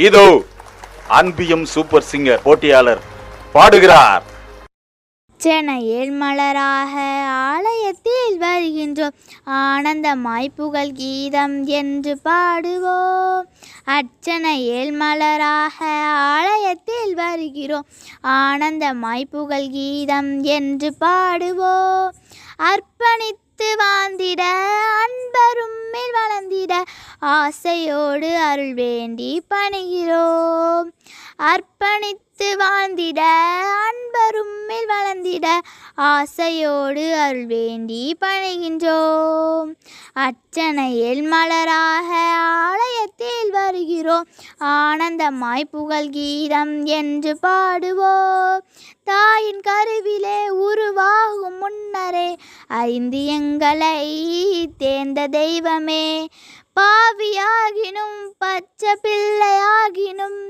இதோ அன்பியம் super singer போட்டியாளர் பாடுகிறார். அர்ச்சனையில் மலராக ஆலயத்தில் வருகின்றோம், ஆனந்தமாய் புகழ் கீதம் என்று பாடுவோம். அர்ச்சனையில் மலராக ஆலயத்தில் வருகிறோம், ஆனந்தமாய் புகழ் கீதம் என்று பாடுவோம். அர்ப்பணித்து வாழ்ந்திட அன்பரும் மேல் வளர்ந்திட ஆசையோடு அருள் வேண்டி பணிகிறோம். அர்ப்பணித்து வாழ்ந்திட அன்பரும் மேல் வளர்ந்திட ஆசையோடு அருள் வேண்டி பணிகின்றோம். அர்ச்சனையில் மலராக ஆலயத்தில் வருகிறோம், ஆனந்தமாய் புகழ் கீதம் என்று பாடுவோம். தாயின் கருவிலே உருவாகும் முன்னரே அறிந்து எங்களை தேர்ந்த தெய்வமே, பாவியாகினும் பச்சை பிள்ளையாகினும்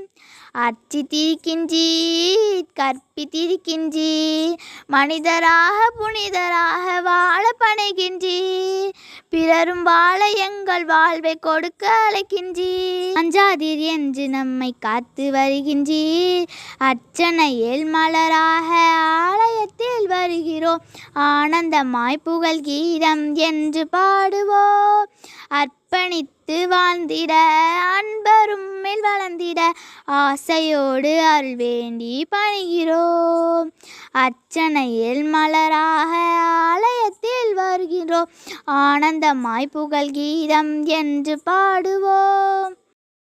அர்ச்சித்திருக்கின்றீர், கற்பித்திருக்கின்றீர். மனிதராக புனிதராக வாழ பணிகின்றீர், பிறரும் வாழ எங்கள் வாழ்வை கொடுக்க அழைக்கின்றீர். அஞ்சாதீர் என்று நம்மை காத்து வருகின்றீர். அர்ச்சனையில் மலராக ஆலயத்தில் வருகிறோம், ஆனந்தமாய் புகழ் கீதம் என்று பாடுவோம். அர்ப்பணித்து வாழ்ந்திட அன்பரும் மேல் வளர்ந்திட ஆசையோடு அருள் வேண்டி பணிகிறோம். அர்ச்சனையில் மலராக ஆலயத்தில் வருகிறோம், ஆனந்தமாய் புகழ் கீதம் என்று பாடுவோம்.